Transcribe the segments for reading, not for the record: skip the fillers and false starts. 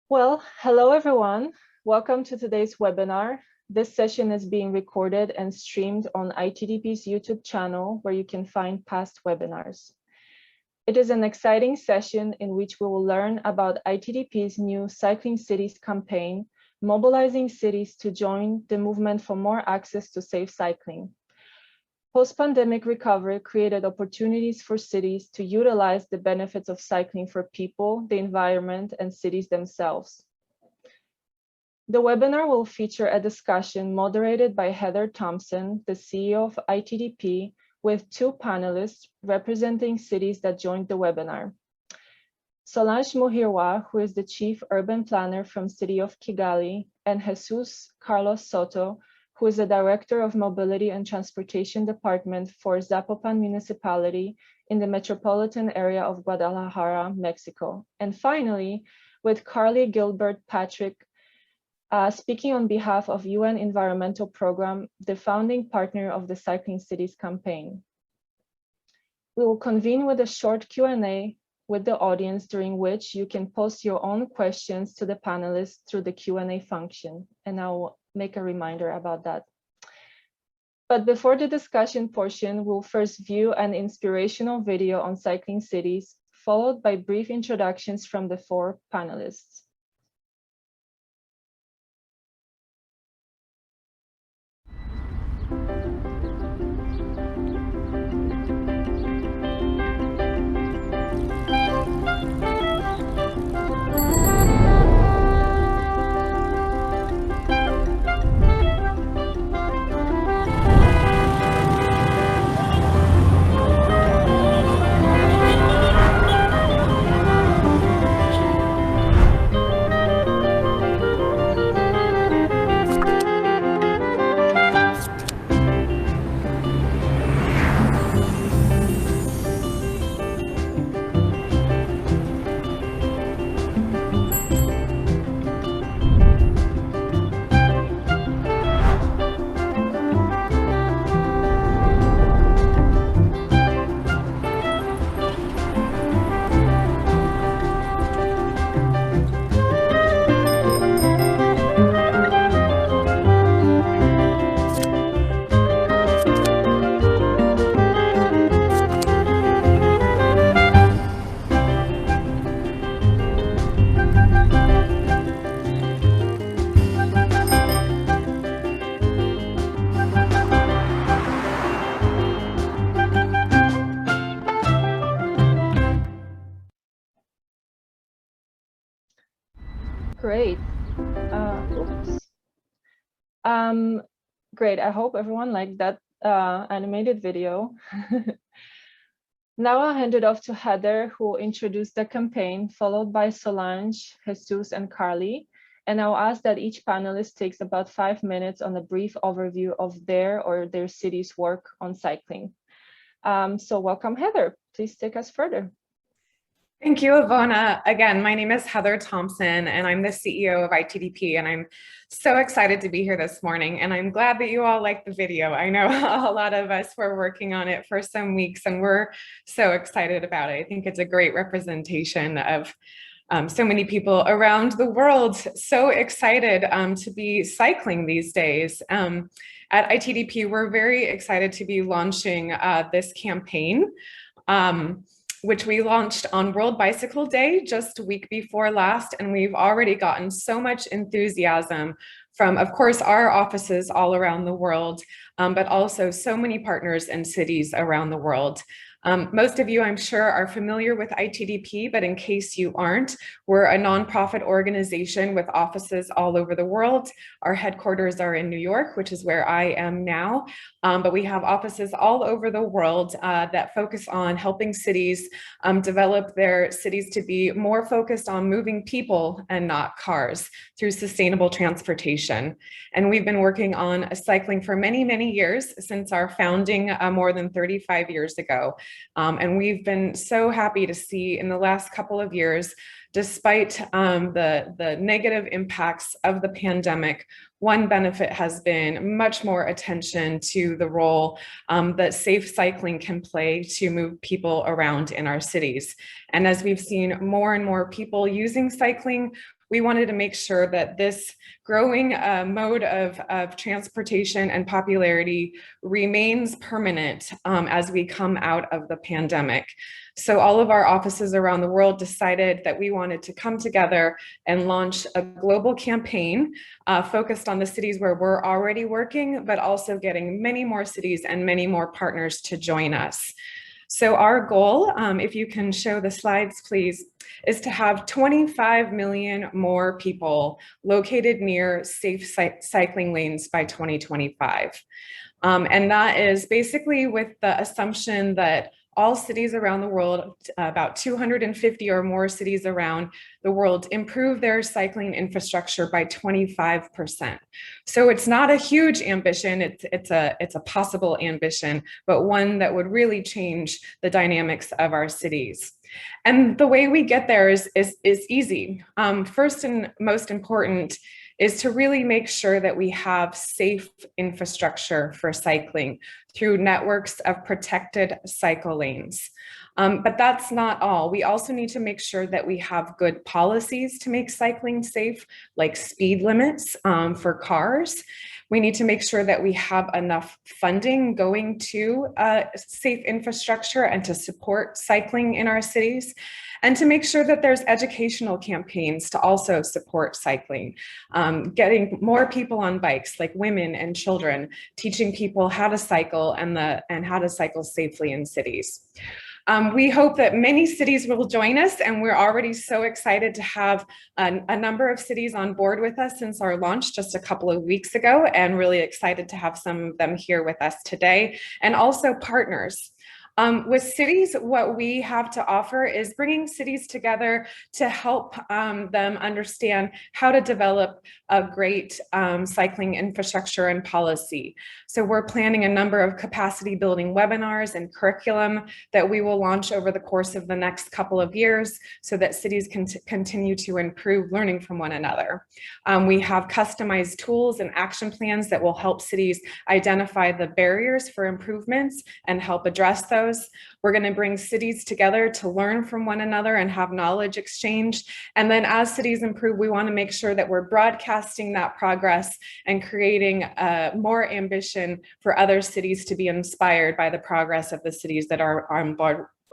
Well, hello everyone. Welcome to today's webinar. This session is being recorded and streamed on ITDP's YouTube channel, where you can find past webinars. It is an exciting session in which we will learn about ITDP's new Cycling Cities campaign, mobilizing cities to join the movement for more access to safe cycling. Post-pandemic recovery created opportunities for cities to utilize the benefits of cycling for people, the environment, and cities themselves. The webinar will feature a discussion moderated by Heather Thompson, the CEO of ITDP, with two panelists representing cities that joined the webinar. Solange Muhirwa, who is the Chief Urban Planner from City of Kigali, and Jesus Carlos Soto, who is the Director of Mobility and Transportation Department for Zapopan Municipality in the metropolitan area of Guadalajara, Mexico. And finally, with Carly Gilbert Patrick, speaking on behalf of UN Environmental Program, the founding partner of the Cycling Cities campaign. We will convene with a short Q&A with the audience, during which you can post your own questions to the panelists through the Q&A function, and I'll make a reminder about that. But before the discussion portion, we'll first view an inspirational video on cycling cities, followed by brief introductions from the four panelists. Great. Great. I hope everyone liked that animated video. Now I'll hand it off to Heather, who will introduce the campaign, followed by Solange, Jesus, and Carly. And I'll ask that each panelist takes about 5 minutes on a brief overview of their or their city's work on cycling. So welcome, Heather. Please take us further. Thank you, Ivona. Again, my name is Heather Thompson, and I'm the CEO of ITDP, and I'm so excited to be here this morning, and I'm glad that you all liked the video. I know a lot of us were working on it for some weeks, and we're so excited about it. I think it's a great representation of so many people around the world so excited to be cycling these days. At ITDP, we're very excited to be launching this campaign, which we launched on World Bicycle Day just a week before last, and we've already gotten so much enthusiasm from, of course, our offices all around the world, but also so many partners and cities around the world. Most of you, I'm sure, are familiar with ITDP, but in case you aren't, we're a nonprofit organization with offices all over the world. Our headquarters are in New York, which is where I am now, but we have offices all over the world that focus on helping cities develop their cities to be more focused on moving people and not cars through sustainable transportation. And we've been working on cycling for many, many years, since our founding more than 35 years ago. And we've been so happy to see in the last couple of years, despite the negative impacts of the pandemic, one benefit has been much more attention to the role that safe cycling can play to move people around in our cities. And as we've seen more and more people using cycling, we wanted to make sure that this growing mode of transportation and popularity remains permanent as we come out of the pandemic. So all of our offices around the world decided that we wanted to come together and launch a global campaign focused on the cities where we're already working, but also getting many more cities and many more partners to join us. So our goal, if you can show the slides, please, is to have 25 million more people located near safe cycling lanes by 2025. And that is basically with the assumption that all cities around the world, about 250 or more cities around the world, improve their cycling infrastructure by 25%. So it's not a huge ambition, it's a possible ambition, but one that would really change the dynamics of our cities. And the way we get there is easy. First and most important is to really make sure that we have safe infrastructure for cycling through networks of protected cycle lanes. But that's not all. We also need to make sure that we have good policies to make cycling safe, like speed limits for cars. We need to make sure that we have enough funding going to safe infrastructure and to support cycling in our cities, and to make sure that there's educational campaigns to also support cycling, getting more people on bikes, like women and children, teaching people how to cycle and how to cycle safely in cities. We hope that many cities will join us, and we're already so excited to have a number of cities on board with us since our launch just a couple of weeks ago, and really excited to have some of them here with us today, and also partners. With cities, what we have to offer is bringing cities together to help them understand how to develop a great cycling infrastructure and policy. So we're planning a number of capacity building webinars and curriculum that we will launch over the course of the next couple of years so that cities can continue to improve learning from one another. We have customized tools and action plans that will help cities identify the barriers for improvements and help address those. We're going to bring cities together to learn from one another and have knowledge exchange. And then as cities improve, we want to make sure that we're broadcasting that progress and creating more ambition for other cities to be inspired by the progress of the cities that are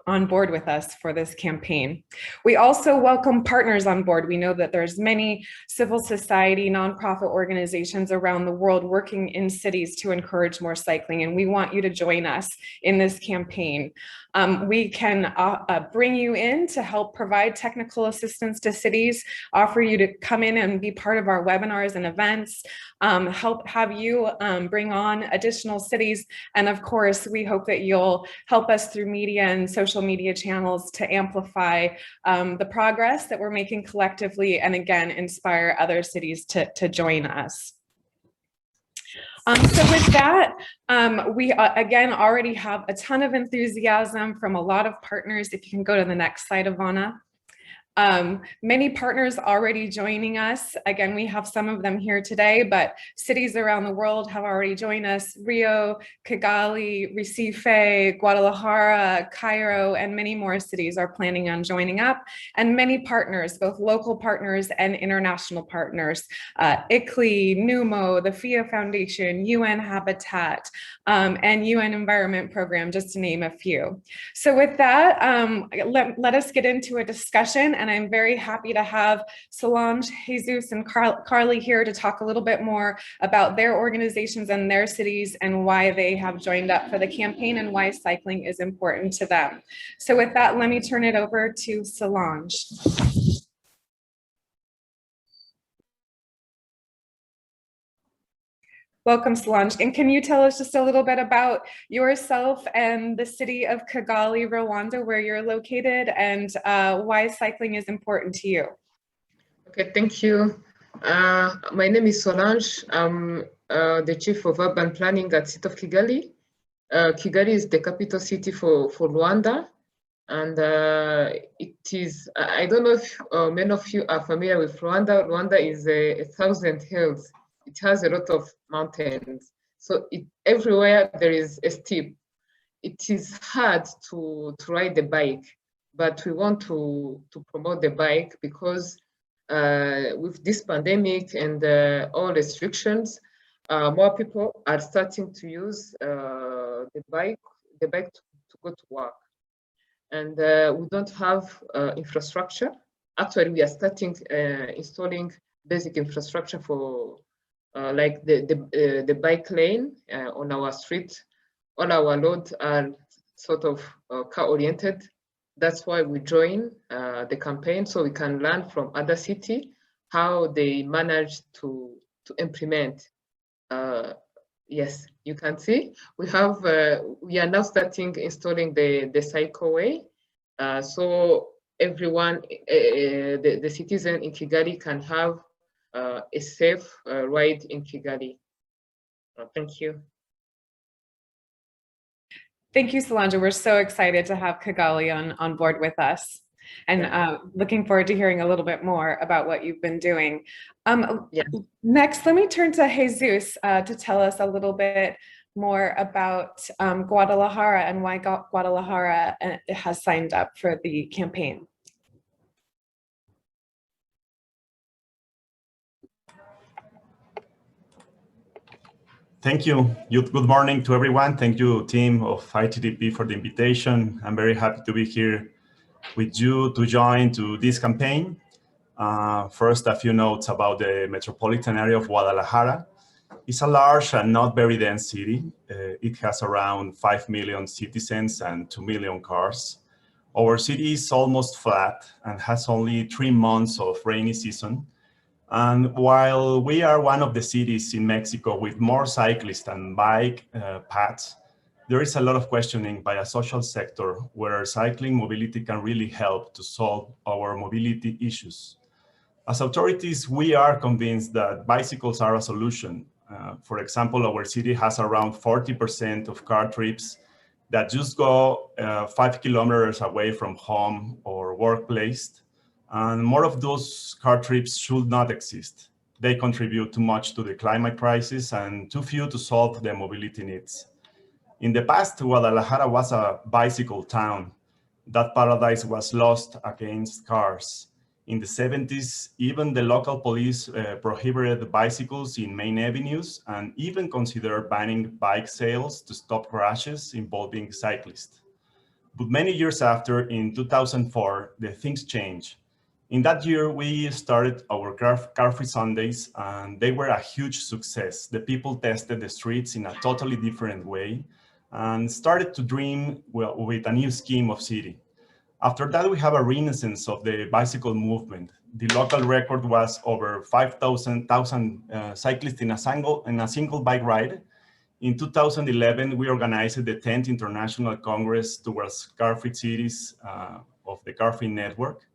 on board with us for this campaign. We also welcome partners on board. We know that there's many civil society, nonprofit organizations around the world working in cities to encourage more cycling, and we want you to join us in this campaign. We can bring you in to help provide technical assistance to cities, offer you to come in and be part of our webinars and events, help have you bring on additional cities. And of course, we hope that you'll help us through media and social media channels to amplify the progress that we're making collectively, and again, inspire other cities to join us. So with that, we again already have a ton of enthusiasm from a lot of partners. If you can go to the next slide, Ivana. Many partners already joining us. Again, we have some of them here today, but cities around the world have already joined us. Rio, Kigali, Recife, Guadalajara, Cairo, and many more cities are planning on joining up. And many partners, both local partners and international partners, ICLEI, NUMO, the FIA Foundation, UN Habitat, and UN Environment Program, just to name a few. So with that, let us get into a discussion. And I'm very happy to have Solange, Jesus, and Carly here to talk a little bit more about their organizations and their cities and why they have joined up for the campaign and why cycling is important to them. So with that, let me turn it over to Solange. Welcome, Solange. And can you tell us just a little bit about yourself and the city of Kigali, Rwanda, where you're located, and why cycling is important to you? Okay, thank you. My name is Solange. I'm the Chief of Urban Planning at City of Kigali. Kigali is the capital city for Rwanda. And it is, I don't know if many of you are familiar with Rwanda. Rwanda is 1,000 hills. It has a lot of mountains. So everywhere there is a steep. It is hard to ride the bike, but we want to promote the bike because with this pandemic and all restrictions, more people are starting to use the bike to go to work. And we don't have infrastructure. Actually, we are starting installing basic infrastructure for like the bike lane on our street. All our roads are sort of car oriented. That's why we join the campaign, so we can learn from other cities how they manage to implement. Yes, you can see we have we are now starting installing the cycleway, so everyone, the citizen in Kigali can have a safe ride in Kigali. Thank you. Thank you, Solange. We're so excited to have Kigali on board with us, and looking forward to hearing a little bit more about what you've been doing. Next, let me turn to Jesus to tell us a little bit more about Guadalajara and why Guadalajara has signed up for the campaign. Thank you. Good morning to everyone. Thank you, team of ITDP, for the invitation. I'm very happy to be here with you to join to this campaign. First, a few notes about the metropolitan area of Guadalajara. It's a large and not very dense city. It has around 5 million citizens and 2 million cars. Our city is almost flat and has only 3 months of rainy season. And while we are one of the cities in Mexico with more cyclists and bike paths, there is a lot of questioning by a social sector where cycling mobility can really help to solve our mobility issues. As authorities, we are convinced that bicycles are a solution. For example, our city has around 40% of car trips that just go 5 kilometers away from home or workplace. And more of those car trips should not exist. They contribute too much to the climate crisis and too few to solve the mobility needs. In the past, Guadalajara was a bicycle town. That paradise was lost against cars. In the 70s, even the local police prohibited bicycles in main avenues and even considered banning bike sales to stop crashes involving cyclists. But many years after, in 2004, the things changed. In that year, we started our car-free Sundays, and they were a huge success. The people tested the streets in a totally different way and started to dream with a new scheme of city. After that, we have a renaissance of the bicycle movement. The local record was over 5,000 cyclists in a single bike ride. In 2011, we organized the 10th International Congress towards car-free cities of the car-free network.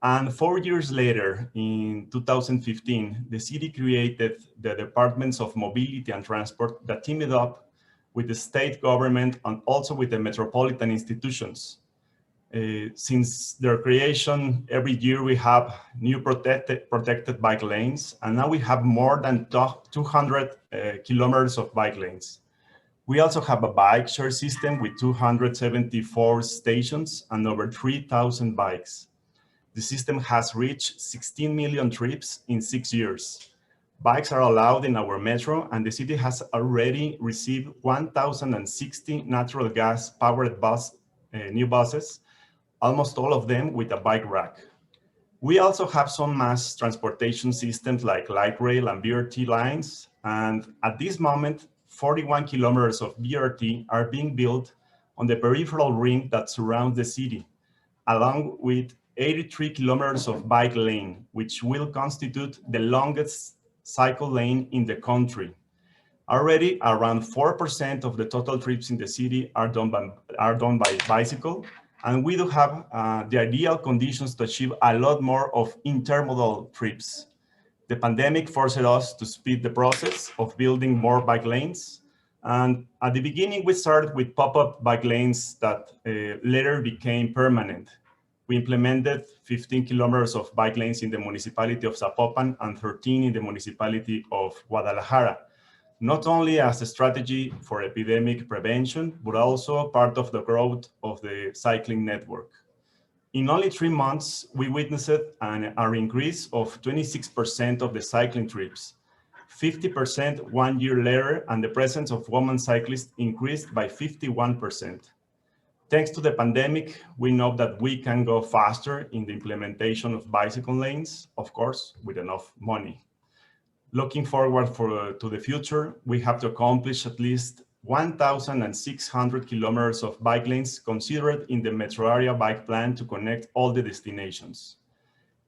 And 4 years later, in 2015, the city created the Departments of Mobility and Transport that teamed up with the state government and also with the metropolitan institutions. Since their creation, every year we have new protected bike lanes, and now we have more than 200 kilometers of bike lanes. We also have a bike share system with 274 stations and over 3,000 bikes. The system has reached 16 million trips in 6 years. Bikes are allowed in our metro, and the city has already received 1,060 natural gas powered new buses, almost all of them with a bike rack. We also have some mass transportation systems like light rail and BRT lines, and at this moment, 41 kilometers of BRT are being built on the peripheral ring that surrounds the city, along with 83 kilometers of bike lane, which will constitute the longest cycle lane in the country. Already, around 4% of the total trips in the city are done by bicycle, and we do have the ideal conditions to achieve a lot more of intermodal trips. The pandemic forced us to speed the process of building more bike lanes. And at the beginning, we started with pop-up bike lanes that later became permanent. We implemented 15 kilometers of bike lanes in the municipality of Zapopan and 13 in the municipality of Guadalajara, not only as a strategy for epidemic prevention, but also part of the growth of the cycling network. In only 3 months, we witnessed an increase of 26% of the cycling trips, 50% 1 year later, and the presence of women cyclists increased by 51%. Thanks to the pandemic, we know that we can go faster in the implementation of bicycle lanes, of course, with enough money. Looking forward to the future, we have to accomplish at least 1,600 kilometers of bike lanes considered in the Metro Area Bike Plan to connect all the destinations.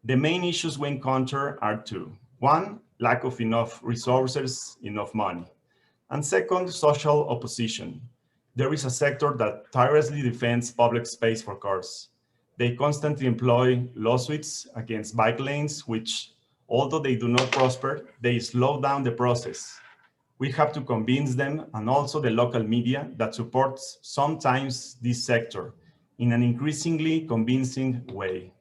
The main issues we encounter are two. One, lack of enough resources, enough money. And second, social opposition. There is a sector that tirelessly defends public space for cars. They constantly employ lawsuits against bike lanes, which, although they do not prosper, they slow down the process. We have to convince them, and also the local media that supports sometimes this sector in an increasingly convincing way.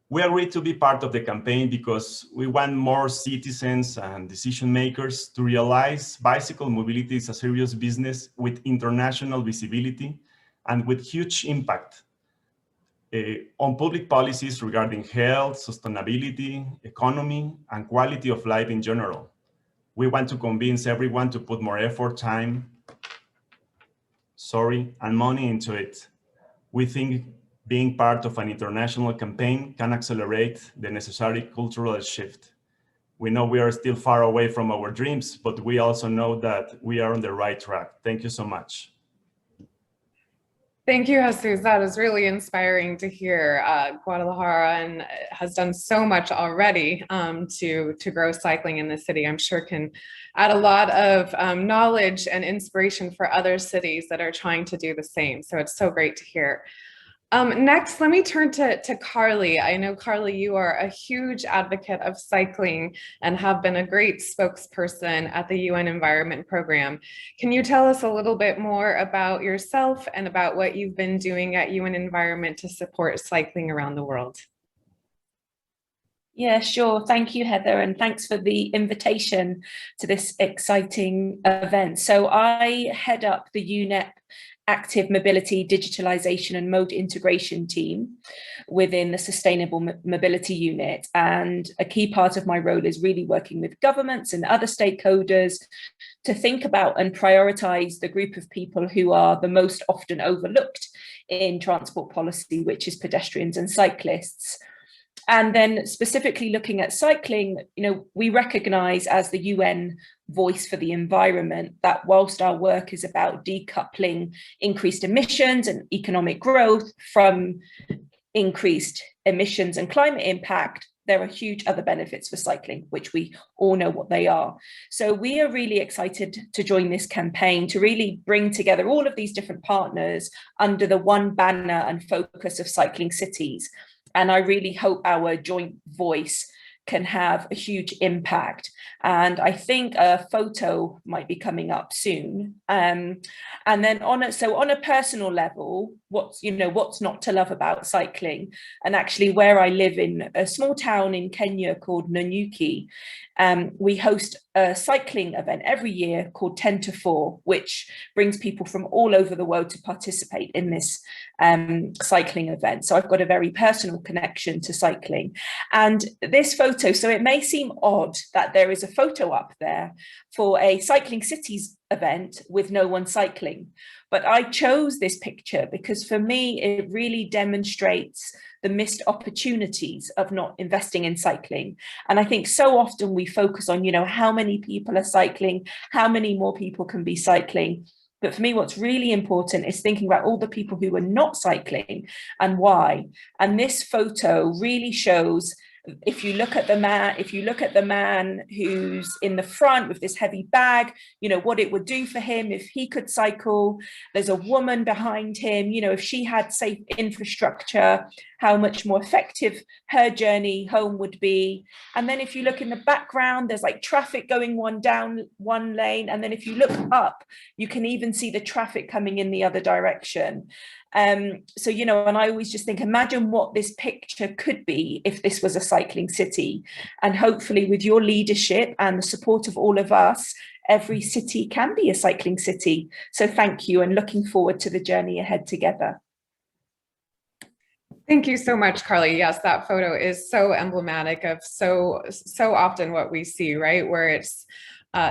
We agreed to be part of the campaign because we want more citizens and decision makers to realize bicycle mobility is a serious business with international visibility and with huge impact on public policies regarding health, sustainability, economy, and quality of life in general. We want to convince everyone to put more effort, time, and money into it. We think being part of an international campaign can accelerate the necessary cultural shift. We know we are still far away from our dreams, but we also know that we are on the right track. Thank you so much. Thank you, Jesus. That is really inspiring to hear. Guadalajara has done so much already to grow cycling in the city. I'm sure can add a lot of knowledge and inspiration for other cities that are trying to do the same. So it's so great to hear. Next, let me turn to Carly. I know, Carly, you are a huge advocate of cycling and have been a great spokesperson at the UN Environment Program. Can you tell us a little bit more about yourself and about what you've been doing at UN Environment to support cycling around the world? Yeah, sure. Thank you, Heather, and thanks for the invitation to this exciting event. So I head up the UNEP Active Mobility, Digitalization and Mode Integration team within the Sustainable Mobility Unit. And a key part of my role is really working with governments and other stakeholders to think about and prioritize the group of people who are the most often overlooked in transport policy, which is pedestrians and cyclists. And then specifically looking at cycling, we recognize as the UN voice for the environment that whilst our work is about decoupling increased emissions and economic growth from increased emissions and climate impact, there are huge other benefits for cycling, which we all know what they are. So we are really excited to join this campaign to really bring together all of these different partners under the one banner and focus of cycling cities. And I really hope our joint voice can have a huge impact. And I think a photo might be coming up soon. And then on a personal level, what's not to love about cycling? And actually where I live in a small town in Kenya called Nanyuki, we host a cycling event every year called 10 to 4, which brings people from all over the world to participate in this cycling event. So I've got a very personal connection to cycling. And this photo, so it may seem odd that there is a photo up there for a Cycling Cities event with no one cycling. But I chose this picture because for me, it really demonstrates the missed opportunities of not investing in cycling. And I think so often we focus on, how many people are cycling, how many more people can be cycling. But for me, what's really important is thinking about all the people who are not cycling and why. And this photo really shows, if you look at the man who's in the front with this heavy bag, what it would do for him if he could cycle. There's a woman behind him, if she had safe infrastructure, how much more effective her journey home would be. And then if you look in the background, there's like traffic going down one lane. And then if you look up, you can even see the traffic coming in the other direction. So, and I always just think, imagine what this picture could be if this was a cycling city. And hopefully with your leadership and the support of all of us, every city can be a cycling city. So thank you, and looking forward to the journey ahead together. Thank you so much, Carly. Yes, that photo is so emblematic of so often what we see, right? Where it's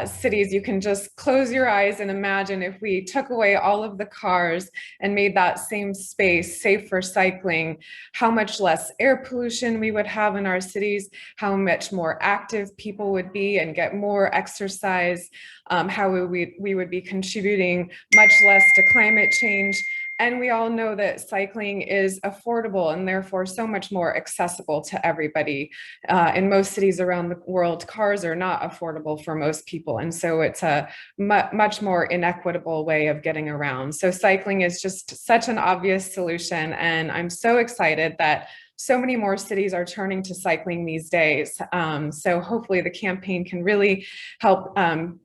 cities, you can just close your eyes and imagine if we took away all of the cars and made that same space safe for cycling, how much less air pollution we would have in our cities, how much more active people would be and get more exercise, how we would be contributing much less to climate change. And we all know that cycling is affordable and therefore so much more accessible to everybody. In most cities around the world, cars are not affordable for most people. And so it's a much more inequitable way of getting around. So cycling is just such an obvious solution. And I'm so excited that so many more cities are turning to cycling these days. So hopefully the campaign can really help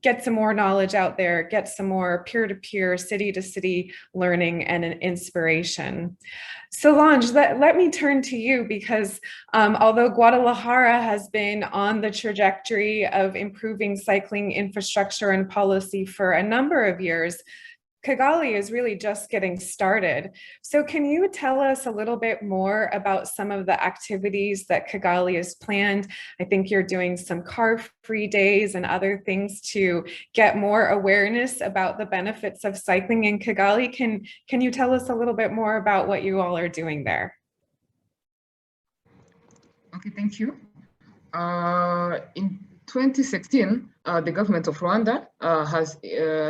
get some more knowledge out there, get some more peer-to-peer, city-to-city learning and an inspiration. Solange, let me turn to you because although Guadalajara has been on the trajectory of improving cycling infrastructure and policy for a number of years, Kigali is really just getting started. So can you tell us a little bit more about some of the activities that Kigali has planned? I think you're doing some car-free days and other things to get more awareness about the benefits of cycling in Kigali. Can you tell us a little bit more about what you all are doing there? Okay, thank you. In 2016, the government of Rwanda has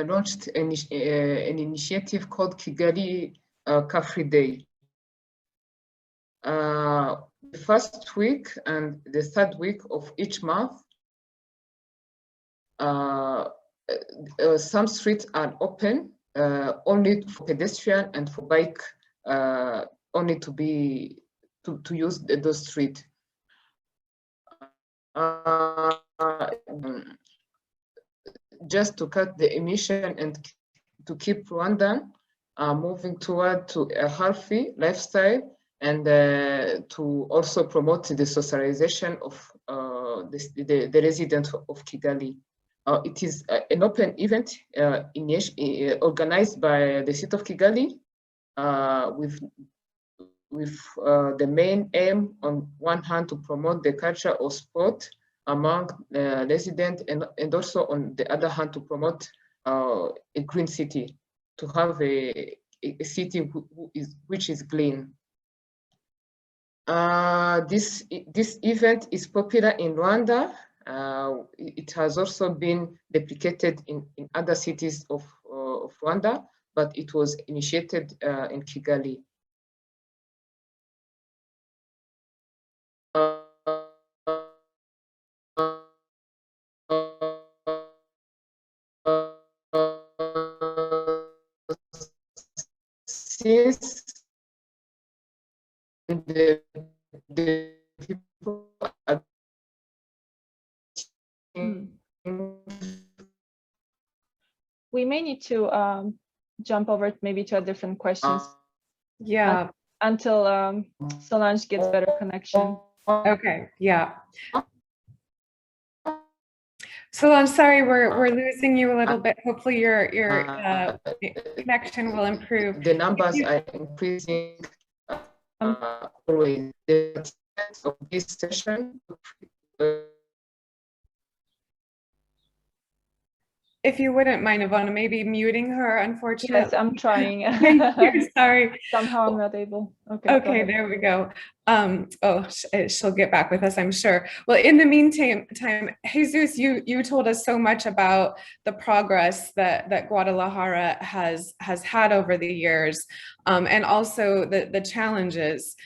launched an initiative called Kigali Car-Free Day. The first week and the third week of each month, some streets are open only for pedestrian and for bike, only to use those streets. Just to cut the emission and to keep Rwandan moving toward to a healthy lifestyle, and to also promote the socialization of the residents of Kigali. It is an open event organized by the city of Kigali with the main aim on one hand to promote the culture of sport among residents, and also on the other hand to promote a green city, to have a city which is clean. This event is popular in Rwanda. It has also been replicated in other cities of Rwanda, but it was initiated in Kigali. Since the people are we may need to jump over maybe to a different questions. Yeah. Until Solange gets better connection. Okay. Yeah. Solange, sorry, we're losing you a little bit. Hopefully your connection will improve. The numbers are increasing always. The of this session. If you wouldn't mind, Ivana, maybe muting her, unfortunately. Yes, I'm trying. Thank you, sorry. Somehow I'm not able. Okay. Okay, there we go. She'll get back with us, I'm sure. Well, in the meantime, Jesus, you told us so much about the progress that Guadalajara has had over the years, and also the challenges.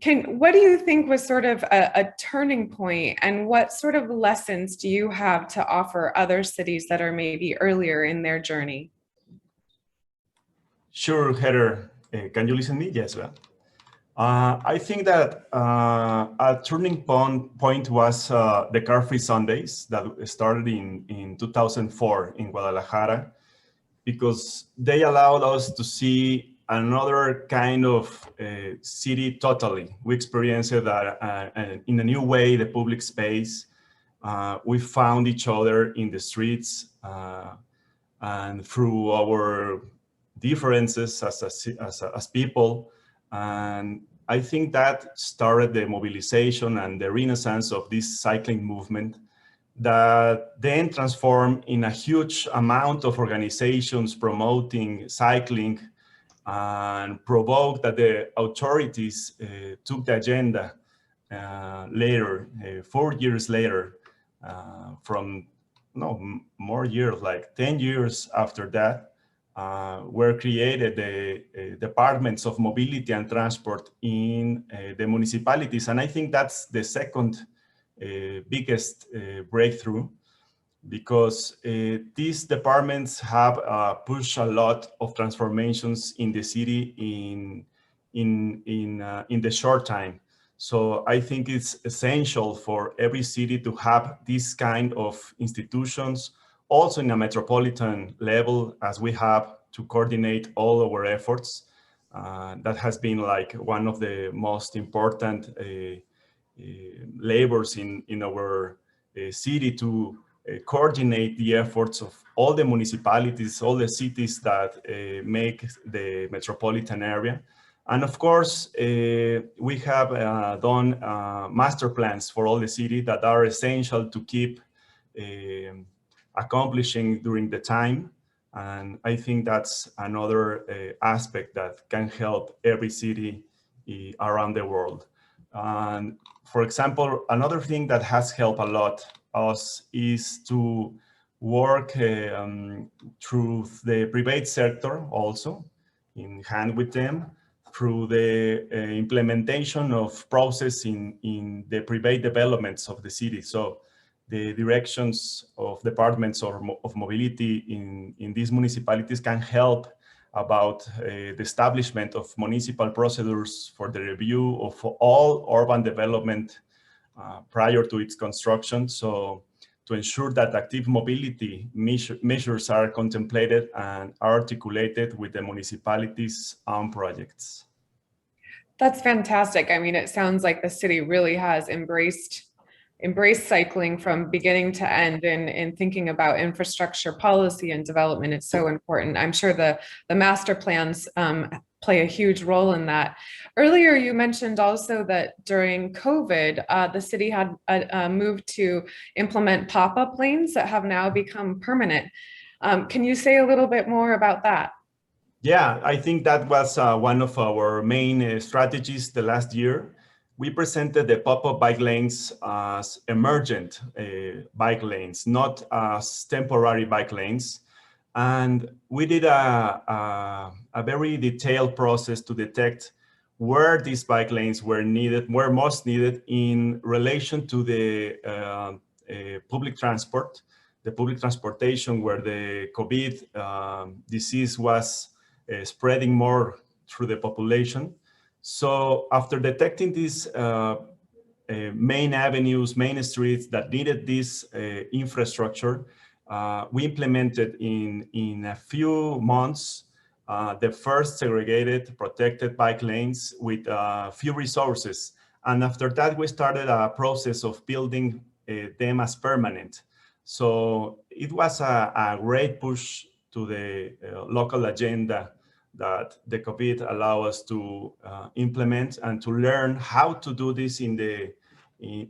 What do you think was sort of a turning point, and what sort of lessons do you have to offer other cities that are maybe earlier in their journey? Sure, Heather. Can you listen to me? Yes, well. I think that a turning point was the Car-Free Sundays that started in 2004 in Guadalajara, because they allowed us to see another kind of city totally. We experienced that in a new way, the public space. We found each other in the streets, and through our differences as people, and I think that started the mobilization and the renaissance of this cycling movement that then transformed in a huge amount of organizations promoting cycling and provoked that the authorities took the agenda later, 4 years later, from more years, like 10 years after that, were created the departments of mobility and transport in the municipalities. And I think that's the second biggest breakthrough, because these departments have pushed a lot of transformations in the city in the short time. So I think it's essential for every city to have this kind of institutions, also in a metropolitan level, as we have to coordinate all our efforts. That has been like one of the most important labors in our city, to coordinate the efforts of all the municipalities, all the cities that make the metropolitan area. And of course, we have done master plans for all the city that are essential to keep accomplishing during the time. And I think that's another aspect that can help every city around the world. And for example, another thing that has helped a lot us is to work through the private sector also, in hand with them, through the implementation of process in the private developments of the city. So the directions of departments of mobility in these municipalities can help about the establishment of municipal procedures for the review of all urban development prior to its construction. So to ensure that active mobility measures are contemplated and articulated with the municipalities' own projects. That's fantastic. I mean, it sounds like the city really has embraced cycling from beginning to end, in thinking about infrastructure policy and development. It's so important. I'm sure the master plans play a huge role in that. Earlier, you mentioned also that during COVID, the city had moved to implement pop-up lanes that have now become permanent. Can you say a little bit more about that? Yeah, I think that was one of our main strategies the last year. We presented the pop-up bike lanes as emergent bike lanes, not as temporary bike lanes. And we did a very detailed process to detect where these bike lanes were most needed in relation to the public transport, the public transportation, where the COVID disease was spreading more through the population. So after detecting these main avenues, main streets that needed this infrastructure, we implemented in a few months the first segregated, protected bike lanes with few resources. And after that, we started a process of building them as permanent. So it was a great push to the local agenda that the COVID allow us to implement and to learn how to do this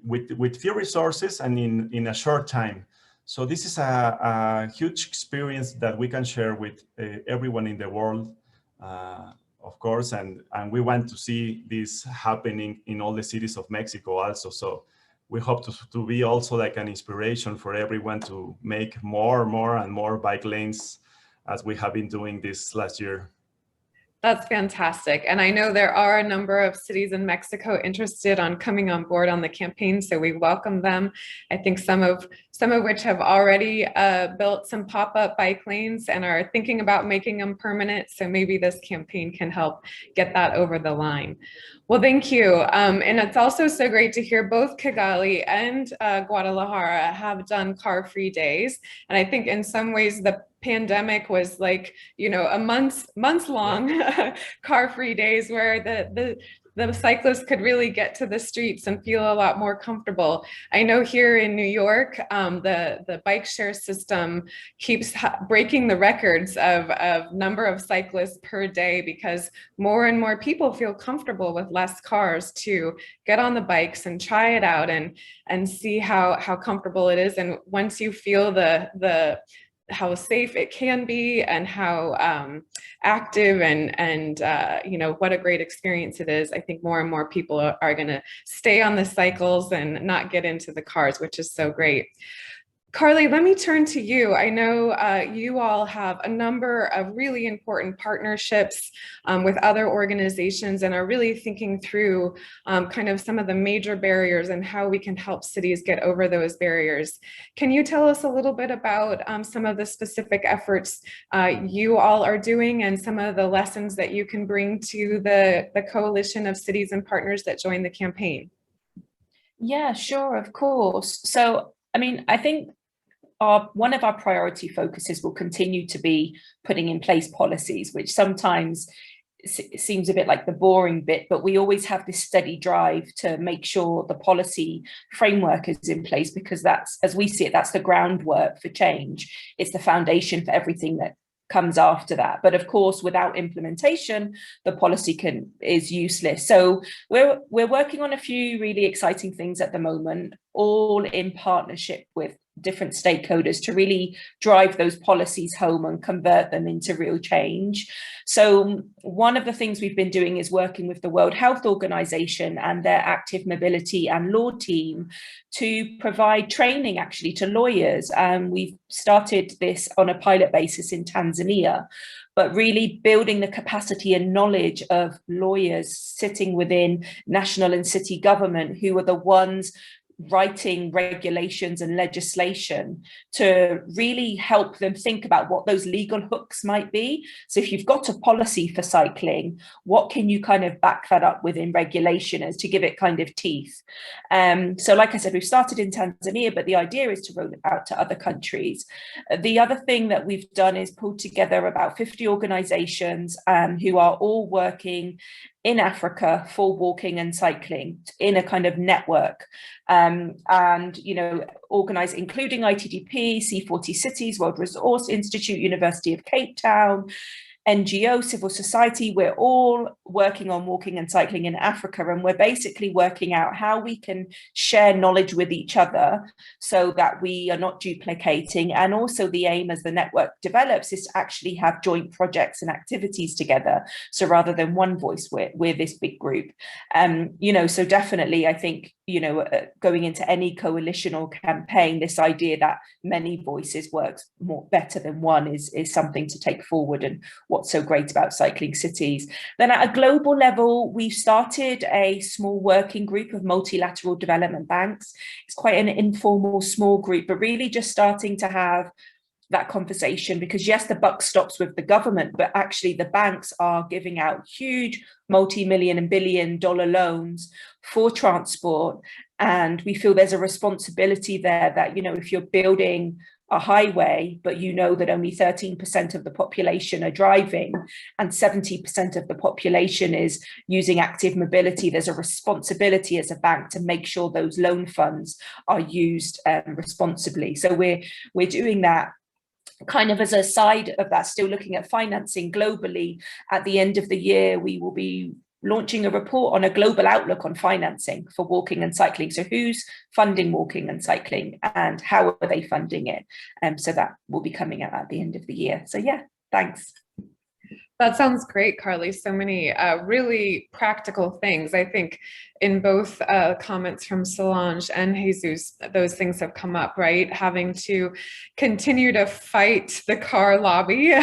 with few resources and in a short time. So this is a huge experience that we can share with everyone in the world, of course, and we want to see this happening in all the cities of Mexico also. So we hope to be also like an inspiration for everyone to make more and more bike lanes, as we have been doing this last year. That's fantastic. And I know there are a number of cities in Mexico interested on coming on board on the campaign, so we welcome them. I think some of which have already built some pop-up bike lanes and are thinking about making them permanent. So maybe this campaign can help get that over the line. Well, thank you. And it's also so great to hear both Kigali and Guadalajara have done car-free days. And I think in some ways the pandemic was like, you know, a months long car-free days where the the cyclists could really get to the streets and feel a lot more comfortable. I know here in New York, the bike share system keeps breaking the records of number of cyclists per day, because more and more people feel comfortable with less cars to get on the bikes and try it out and see how comfortable it is. And once you feel how safe it can be and how active and you know, what a great experience it is, I think more and more people are going to stay on the cycles and not get into the cars, which is so great. Carly, let me turn to you. I know you all have a number of really important partnerships with other organizations and are really thinking through kind of some of the major barriers and how we can help cities get over those barriers. Can you tell us a little bit about some of the specific efforts you all are doing and some of the lessons that you can bring to the coalition of cities and partners that join the campaign? Yeah, sure, of course. So, I mean, I think one of our priority focuses will continue to be putting in place policies, which sometimes seems a bit like the boring bit, but we always have this steady drive to make sure the policy framework is in place, because that's, as we see it, that's the groundwork for change. It's the foundation for everything that comes after that. But of course, without implementation, the policy is useless. So we're working on a few really exciting things at the moment, all in partnership with different stakeholders to really drive those policies home and convert them into real change. So one of the things we've been doing is working with the World Health Organization and their active mobility and law team to provide training actually to lawyers. And we've started this on a pilot basis in Tanzania, but really building the capacity and knowledge of lawyers sitting within national and city government, who are the ones writing regulations and legislation, to really help them think about what those legal hooks might be. So if you've got a policy for cycling, what can you kind of back that up within regulation as to give it kind of teeth? So like I said, we've started in Tanzania, but the idea is to roll it out to other countries. The other thing that we've done is pulled together about 50 organizations who are all working in Africa for walking and cycling in a kind of network, and, you know, organized, including ITDP, C40 Cities, World Resource Institute, University of Cape Town, NGO, civil society. We're all working on walking and cycling in Africa, and we're basically working out how we can share knowledge with each other so that we are not duplicating. And also the aim as the network develops is to actually have joint projects and activities together. So rather than one voice, we're this big group. You know, so definitely I think, you know, going into any coalition or campaign, this idea that many voices works better than one is something to take forward, and what's so great about Cycling Cities. Then at a global level, we've started a small working group of multilateral development banks. It's quite an informal small group, but really just starting to have that conversation, because yes, the buck stops with the government, but actually the banks are giving out huge multi-million and billion-dollar loans for transport. And we feel there's a responsibility there that, you know, if you're building a highway, but you know that only 13% of the population are driving and 70% of the population is using active mobility, there's a responsibility as a bank to make sure those loan funds are used responsibly. So we're doing that. Kind of as a side of that, still looking at financing globally. At the end of the year, we will be launching a report on a global outlook on financing for walking and cycling. So who's funding walking and cycling and how are they funding it? So that will be coming out at the end of the year. So yeah, thanks. That sounds great, Carly. So many really practical things. I think in both comments from Solange and Jesus, those things have come up, right? Having to continue to fight the car lobby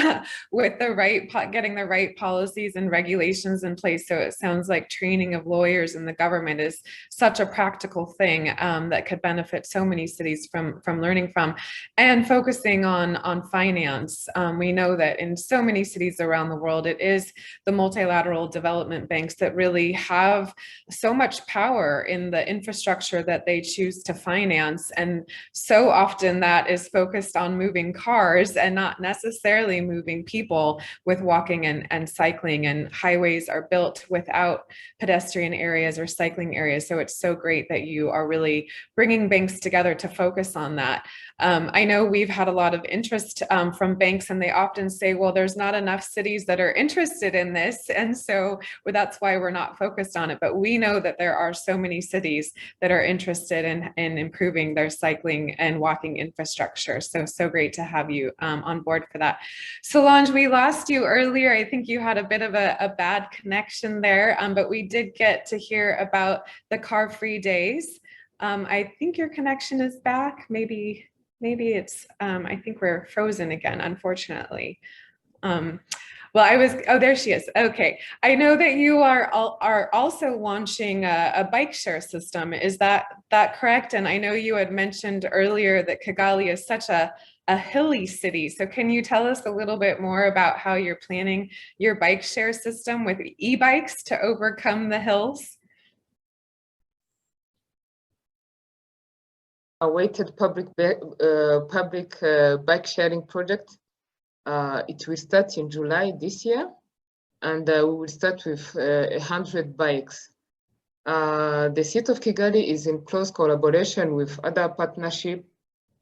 with getting the right policies and regulations in place. So it sounds like training of lawyers in the government is such a practical thing that could benefit so many cities from learning from, and focusing on finance. We know that in so many cities around the world. It is the multilateral development banks that really have so much power in the infrastructure that they choose to finance. And so often that is focused on moving cars and not necessarily moving people with walking and cycling, and highways are built without pedestrian areas or cycling areas. So it's so great that you are really bringing banks together to focus on that. I know we've had a lot of interest from banks, and they often say, well, there's not enough cities that are interested in this. And so that's why we're not focused on it. But we know that there are so many cities that are interested in improving their cycling and walking infrastructure. So great to have you on board for that. Solange, we lost you earlier. I think you had a bit of a bad connection there, but we did get to hear about the car-free days. I think your connection is back. Maybe it's, I think we're frozen again, unfortunately. Well, oh, there she is. Okay. I know that you are also launching a bike share system. Is that correct? And I know you had mentioned earlier that Kigali is such a hilly city. So can you tell us a little bit more about how you're planning your bike share system with e-bikes to overcome the hills? Awaited public bike sharing project. It will start in July this year, and we will start with 100 bikes. The city of Kigali is in close collaboration with other partnership,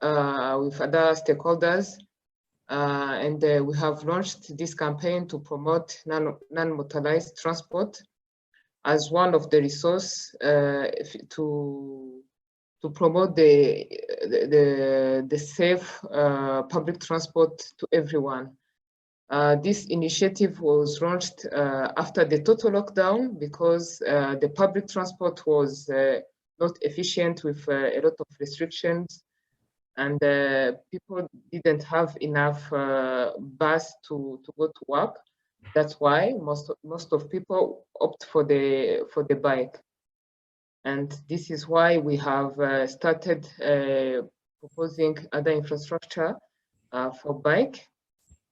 with other stakeholders, and we have launched this campaign to promote non-motorized transport as one of the resources to promote the safe public transport to everyone. This initiative was launched after the total lockdown because the public transport was not efficient with a lot of restrictions, and people didn't have enough bus to go to work. That's why most of people opt for the bike. And this is why we have started proposing other infrastructure for bike.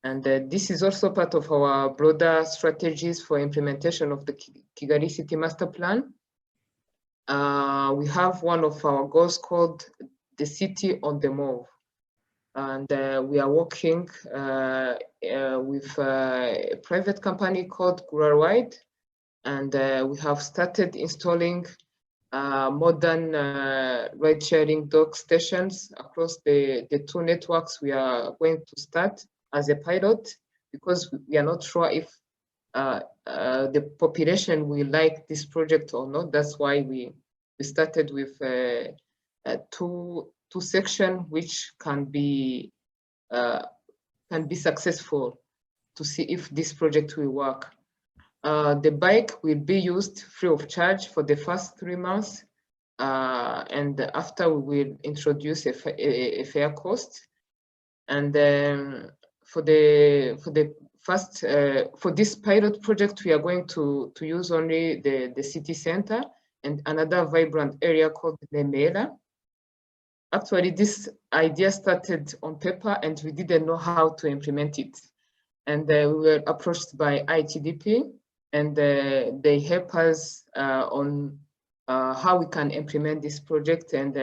And this is also part of our broader strategies for implementation of the Kigali City Master Plan. We have one of our goals called the City on the Move. And we are working with a private company called Guadalajara. And we have started installing modern ride-sharing dock stations across the two networks we are going to start as a pilot, because we are not sure if the population will like this project or not. That's why we started with two sections which can be successful, to see if this project will work. The bike will be used free of charge for the first 3 months, and after we will introduce a fair cost. And then for this pilot project, we are going to use only the city center and another vibrant area called Nemera. Actually, this idea started on paper and we didn't know how to implement it. And we were approached by ITDP, and they help us on how we can implement this project, and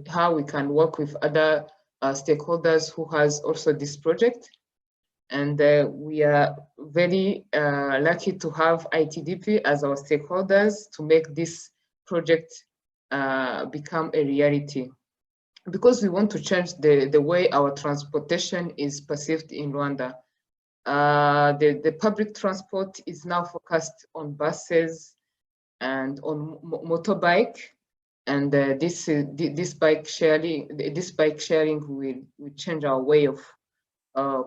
how we can work with other stakeholders who has also this project. And we are very lucky to have ITDP as our stakeholders to make this project become a reality, because we want to change the way our transportation is perceived in Rwanda. The public transport is now focused on buses and on motorbike, and this bike sharing will change our way of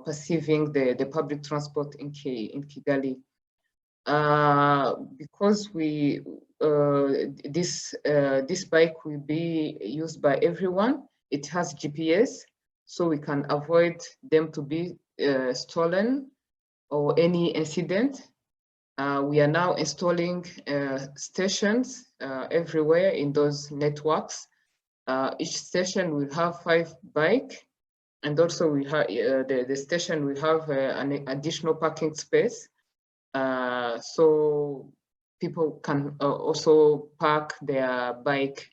perceiving the public transport in Kigali. Because this bike will be used by everyone. It has GPS, so we can avoid them to be stolen or any incident. We are now installing stations everywhere in those networks. Each station will have 5 bikes, and also we have the station will have an additional parking space So people can also park their bike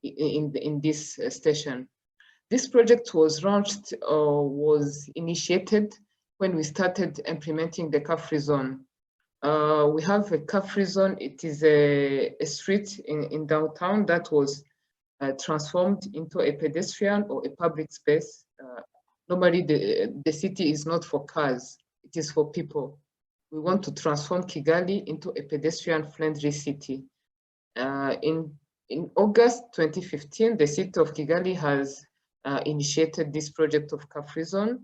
in this station. This project was launched or was initiated when we started implementing the car-free zone. We have a car-free zone. It is a street in downtown that was transformed into a pedestrian or a public space. Normally, the city is not for cars, it is for people. We want to transform Kigali into a pedestrian-friendly city. In August 2015, the city of Kigali has initiated this project of car-free zone,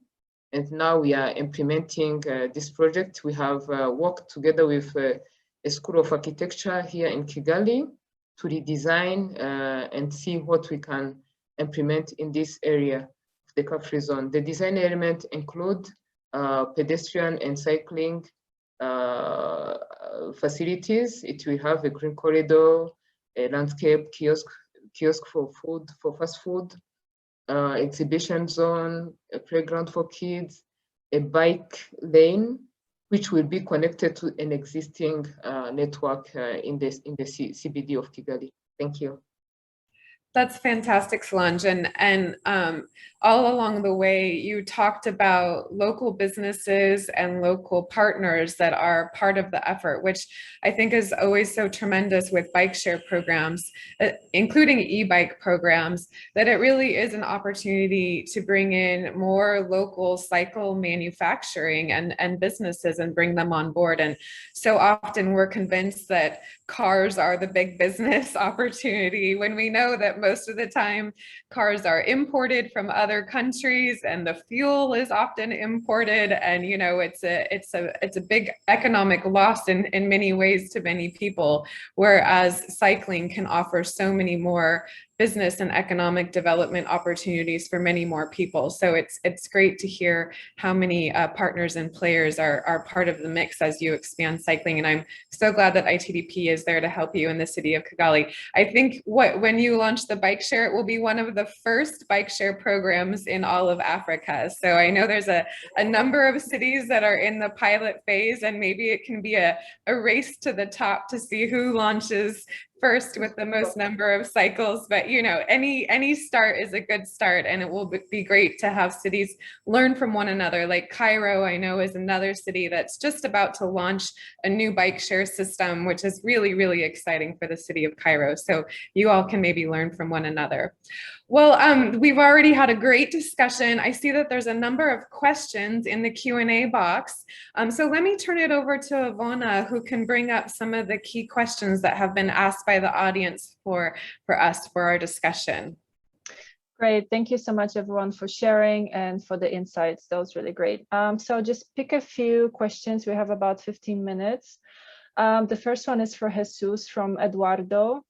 and now we are implementing this project. We have worked together with a school of architecture here in Kigali to redesign and see what we can implement in this area of the car-free zone. The design elements include pedestrian and cycling facilities. It will have a green corridor, a landscape kiosk for food, for fast food, exhibition zone, a playground for kids, a bike lane, which will be connected to an existing network in the CBD of Kigali. Thank you. That's fantastic, Solange. And all along the way, you talked about local businesses and local partners that are part of the effort, which I think is always so tremendous with bike share programs, including e-bike programs, that it really is an opportunity to bring in more local cycle manufacturing and businesses and bring them on board. And so often we're convinced that cars are the big business opportunity when we know that most of the time cars are imported from other countries and the fuel is often imported, and you know it's a big economic loss in many ways to many people, whereas cycling can offer so many more business and economic development opportunities for many more people. So it's great to hear how many partners and players are part of the mix as you expand cycling. And I'm so glad that ITDP is there to help you in the city of Kigali. I think when you launch the bike share, it will be one of the first bike share programs in all of Africa. So I know there's a number of cities that are in the pilot phase, and maybe it can be a race to the top to see who launches first with the most number of cycles. But you know, any start is a good start, and it will be great to have cities learn from one another. Like Cairo, I know, is another city that's just about to launch a new bike share system, which is really, really exciting for the city of Cairo. So you all can maybe learn from one another. Well, we've already had a great discussion. I see that there's a number of questions in the Q&A box. So let me turn it over to Ivona, who can bring up some of the key questions that have been asked by the audience for us for our discussion. Great, thank you so much everyone for sharing and for the insights. That was really great. So just pick a few questions. We have about 15 minutes. The first one is for Jesus from Eduardo.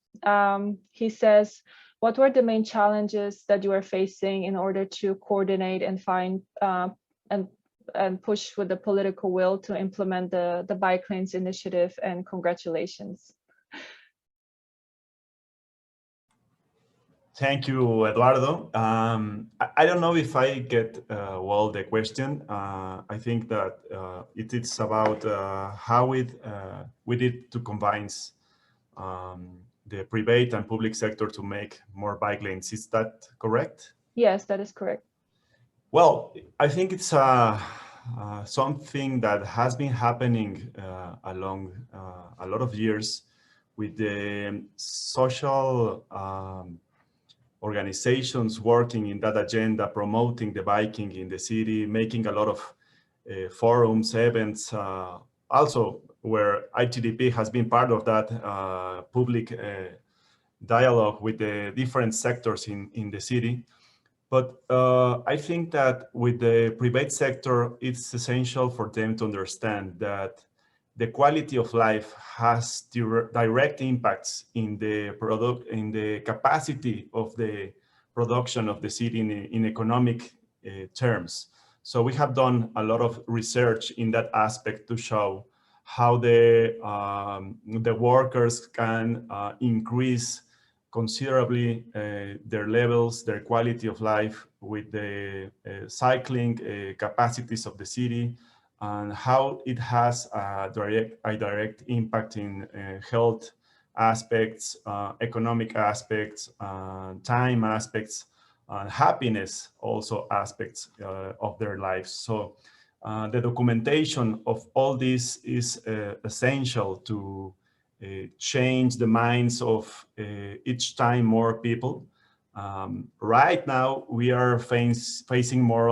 He says, what were the main challenges that you were facing in order to coordinate and find and push with the political will to implement the bike lanes initiative? And congratulations. Thank you, Eduardo. I don't know if I get well the question. I think that it is about how we did to combine the private and public sector to make more bike lanes. Is that correct? Yes, that is correct. Well, I think it's something that has been happening along a lot of years with the social organizations working in that agenda, promoting the biking in the city, making a lot of forums, events, also where ITDP has been part of that public dialogue with the different sectors in the city. But I think that with the private sector, it's essential for them to understand that the quality of life has direct impacts in the product, in the capacity of the production of the city in economic terms. So we have done a lot of research in that aspect to show how the workers can increase considerably their levels, their quality of life with the cycling capacities of the city, and how it has a direct impact in health aspects, economic aspects, time aspects, happiness also aspects of their lives. So the documentation of all this is essential to change the minds of each time more people. Right now, we are facing more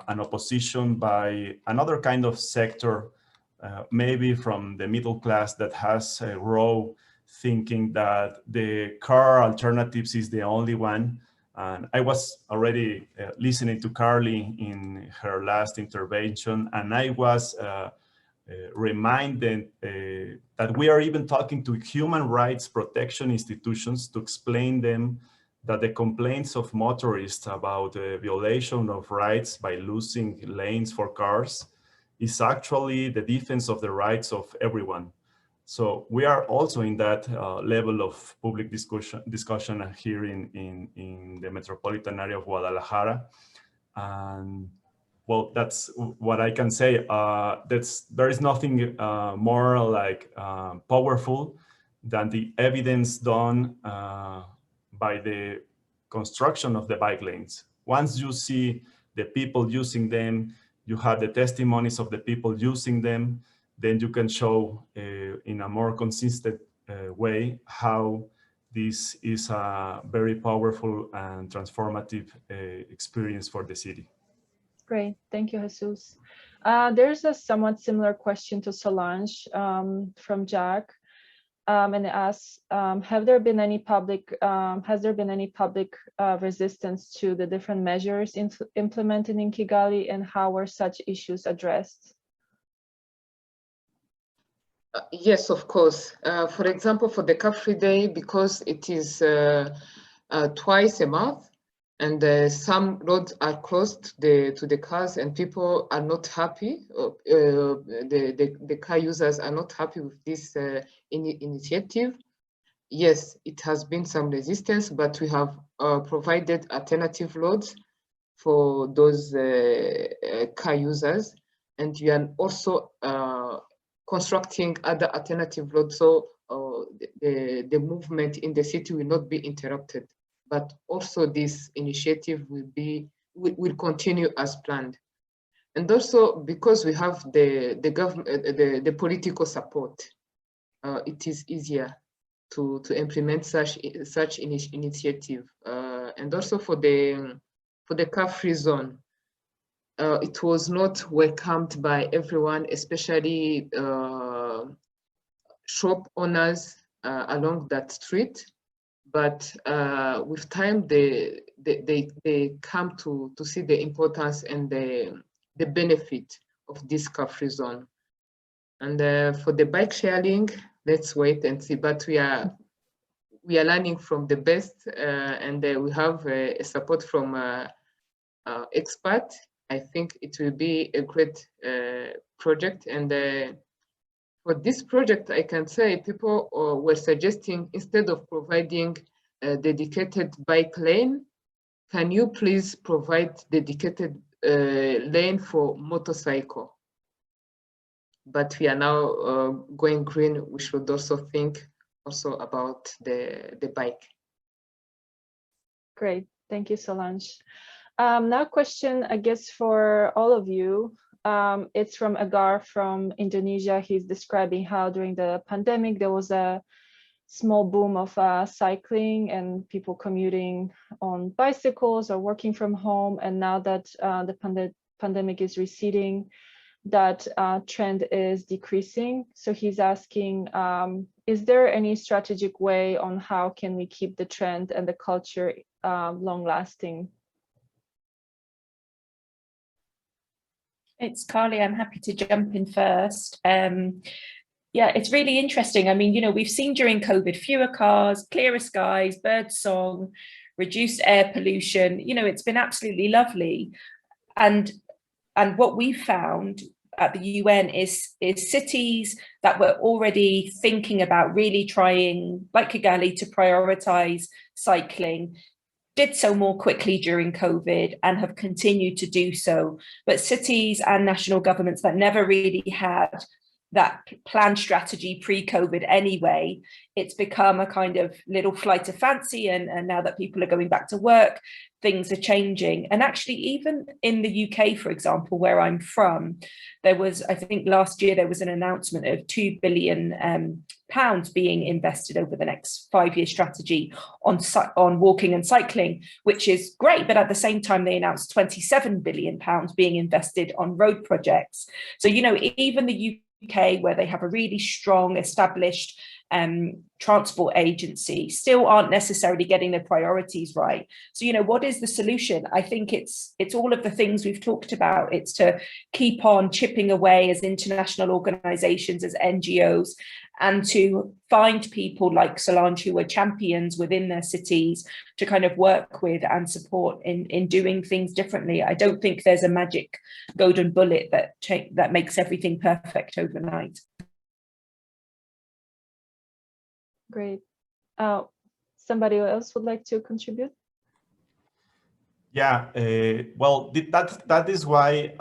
an opposition by another kind of sector, maybe from the middle class, that has a raw thinking that the car alternatives is the only one. And I was already listening to Carly in her last intervention, and I was reminded that we are even talking to human rights protection institutions to explain them that the complaints of motorists about the violation of rights by losing lanes for cars is actually the defense of the rights of everyone. So we are also in that level of public discussion here in the metropolitan area of Guadalajara. And well, that's what I can say. There is nothing more like powerful than the evidence done by the construction of the bike lanes. Once you see the people using them, you have the testimonies of the people using them, then you can show in a more consistent way how this is a very powerful and transformative experience for the city. Great, thank you, Jesus. There's a somewhat similar question to Solange from Jack, and it asks, has there been any public resistance to the different measures implemented in Kigali, and how were such issues addressed? Yes, of course. For example, for the Car-Free Day, because it is twice a month, and some roads are closed to the cars, and people are not happy. The car users are not happy with this initiative. Yes, it has been some resistance, but we have provided alternative roads for those car users, and we are also constructing other alternative roads, so the movement in the city will not be interrupted. But also this initiative will continue as planned. And also because we have the government, the political support, it is easier to implement such initiative. And also for the car-free zone, it was not welcomed by everyone, especially shop owners along that street. But with time, they come to see the importance and the benefit of this car-free zone. And for the bike sharing, let's wait and see. But we are learning from the best, and we have a support from experts. I think it will be a great project. And for this project, I can say people were suggesting, instead of providing a dedicated bike lane, can you please provide dedicated lane for motorcycle? But we are now going green. We should also think also about the bike. Great, thank you, Solange. Now question, I guess, for all of you. It's from Agar from Indonesia. He's describing how during the pandemic, there was a small boom of cycling and people commuting on bicycles or working from home. And now that the pandemic is receding, that trend is decreasing. So he's asking, is there any strategic way on how can we keep the trend and the culture long lasting? It's Carly. I'm happy to jump in first. Yeah, it's really interesting. I mean, you know, we've seen during COVID fewer cars, clearer skies, bird song, reduced air pollution. You know, it's been absolutely lovely. And what we found at the UN is cities that were already thinking about really trying, like Kigali, to prioritize cycling, did so more quickly during COVID and have continued to do so. But cities and national governments that never really had that planned strategy pre-COVID anyway, it's become a kind of little flight of fancy. And now that people are going back to work, things are changing. And actually, even in the UK, for example, where I'm from, there was, I think last year, there was an announcement of £2 billion pounds being invested over the next 5-year strategy on walking and cycling, which is great. But at the same time, they announced £27 billion pounds being invested on road projects. So, you know, even the UK, where they have a really strong established transport agency, still aren't necessarily getting their priorities right. So, you know, what is the solution? I think it's all of the things we've talked about. It's to keep on chipping away as international organizations, as NGOs, and to find people like Solange who are champions within their cities to kind of work with and support in doing things differently. I don't think there's a magic golden bullet that makes everything perfect overnight. Great. Somebody else would like to contribute? Yeah, well, that is why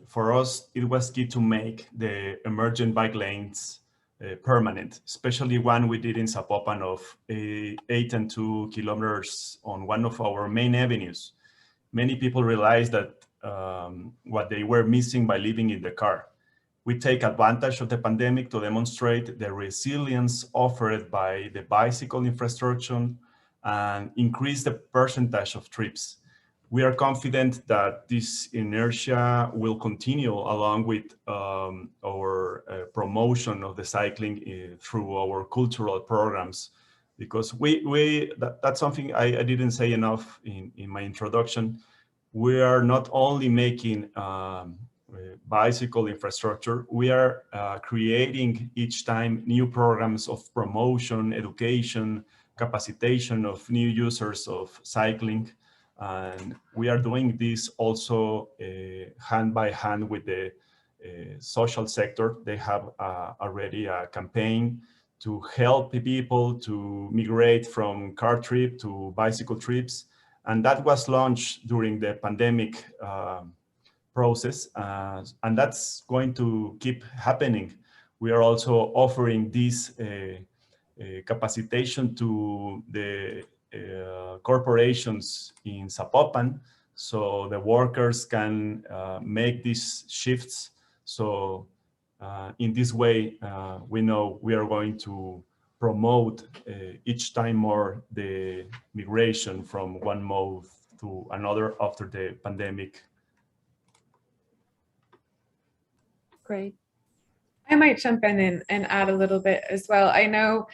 for us it was key to make the emergent bike lanes permanent, especially one we did in Zapopan of 8 and 2 kilometers on one of our main avenues. Many people realized that what they were missing by living in the car. We take advantage of the pandemic to demonstrate the resilience offered by the bicycle infrastructure and increase the percentage of trips. We are confident that this inertia will continue along with our promotion of the cycling through our cultural programs, because that's something I didn't say enough in my introduction. We are not only making bicycle infrastructure, we are creating each time new programs of promotion, education, capacitation of new users of cycling. And we are doing this also hand by hand with the social sector. They have already a campaign to help people to migrate from car trip to bicycle trips. And that was launched during the pandemic process, and that's going to keep happening. We are also offering this capacitation to the corporations in Zapopan, so the workers can make these shifts. So in this way, we know we are going to promote each time more the migration from one mode to another after the pandemic. Great. I might jump in and add a little bit as well. I know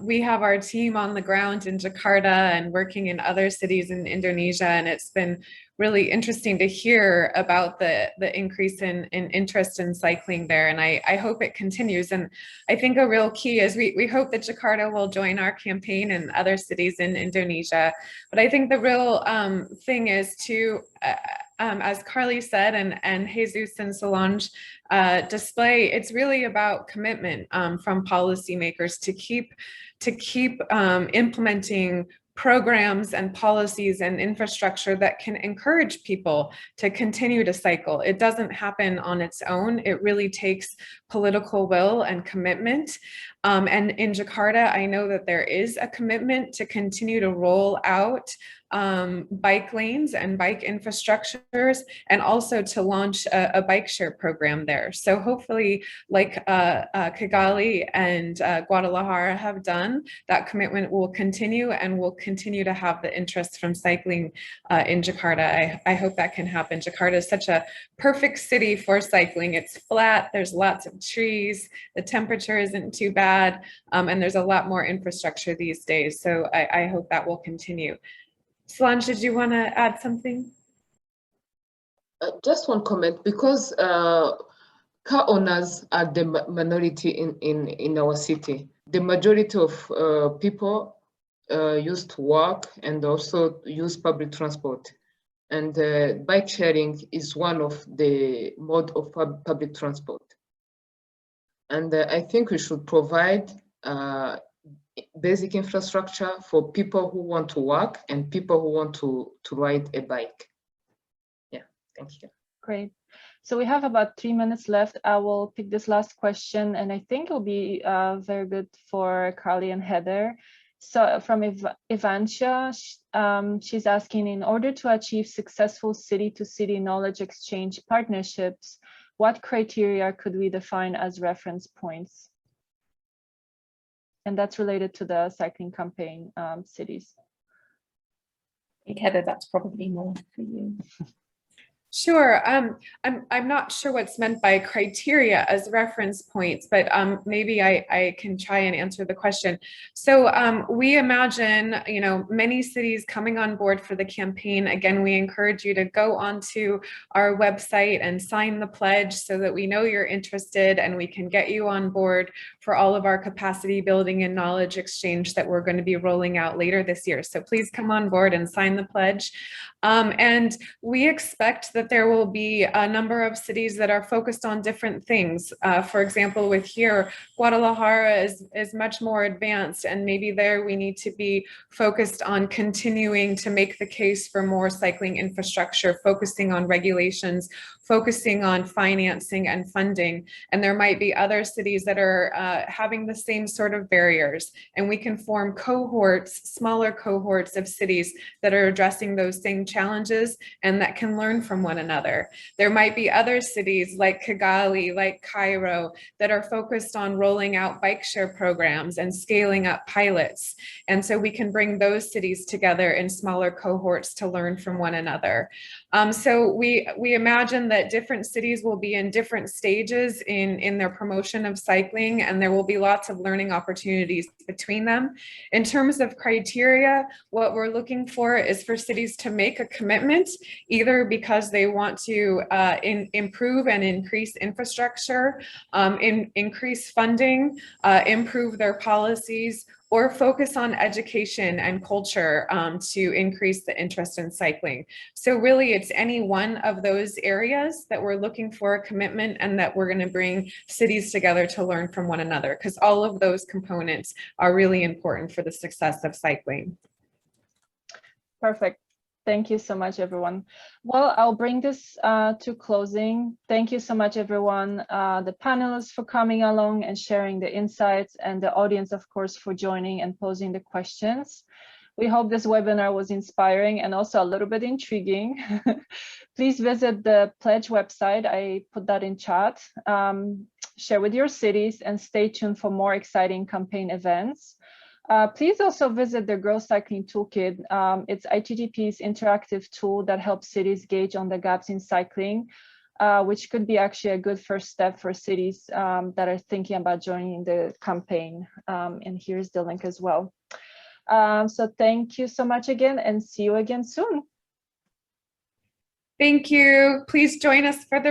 we have our team on the ground in Jakarta and working in other cities in Indonesia, and it's been really interesting to hear about the increase in interest in cycling there, and I hope it continues. And I think a real key is we hope that Jakarta will join our campaign and other cities in Indonesia. But I think the real thing is to as Carly said, and Jesus and Solange display, it's really about commitment from policymakers to keep implementing programs and policies and infrastructure that can encourage people to continue to cycle. It doesn't happen on its own. It really takes political will and commitment. And in Jakarta, I know that there is a commitment to continue to roll out bike lanes and bike infrastructures, and also to launch a bike share program there. So hopefully, like Kigali and Guadalajara have done, that commitment will continue, and will continue to have the interest from cycling in Jakarta. I hope that can happen. Jakarta is such a perfect city for cycling. It's flat, there's lots of trees, the temperature isn't too bad, and there's a lot more infrastructure these days. So I hope that will continue. Solange, did you want to add something? Just one comment, because car owners are the minority in our city. The majority of people used to walk and also use public transport. And bike sharing is one of the mode of public transport. And I think we should provide basic infrastructure for people who want to walk and people who want to ride a bike. Yeah, thank you. Great. So we have about 3 minutes left. I will pick this last question, and I think it'll be very good for Carly and Heather. So from Ivantia, she's asking, in order to achieve successful city-to-city knowledge exchange partnerships, what criteria could we define as reference points? And that's related to the cycling campaign cities. I think, Heather, that's probably more for you. Sure. I'm not sure what's meant by criteria as reference points, but maybe I can try and answer the question. So we imagine, many cities coming on board for the campaign. Again, we encourage you to go onto our website and sign the pledge so that we know you're interested and we can get you on board for all of our capacity building and knowledge exchange that we're going to be rolling out later this year. So please come on board and sign the pledge. And we expect that there will be a number of cities that are focused on different things. For example, with here, Guadalajara is much more advanced, and maybe there we need to be focused on continuing to make the case for more cycling infrastructure, focusing on regulations, focusing on financing and funding. And there might be other cities that are having the same sort of barriers, and we can form cohorts, smaller cohorts of cities that are addressing those same challenges and that can learn from one another. There might be other cities like Kigali, like Cairo, that are focused on rolling out bike share programs and scaling up pilots. And so we can bring those cities together in smaller cohorts to learn from one another. So we imagine that different cities will be in different stages in their promotion of cycling, and there will be lots of learning opportunities between them. In terms of criteria, what we're looking for is for cities to make a commitment, either because they want to improve and increase infrastructure, increase funding, improve their policies, or focus on education and culture to increase the interest in cycling. So really it's any one of those areas that we're looking for a commitment and that we're going to bring cities together to learn from one another, because all of those components are really important for the success of cycling. Perfect. Thank you so much, everyone. Well, I'll bring this to closing. Thank you so much, everyone, the panelists for coming along and sharing the insights, and the audience, of course, for joining and posing the questions. We hope this webinar was inspiring and also a little bit intriguing. Please visit the pledge website. I put that in chat. Share with your cities and stay tuned for more exciting campaign events. Please also visit the Girl Cycling Toolkit. It's ITDP's interactive tool that helps cities gauge on the gaps in cycling, which could be actually a good first step for cities that are thinking about joining the campaign. And here's the link as well. So thank you so much again, and see you again soon. Thank you. Please join us for the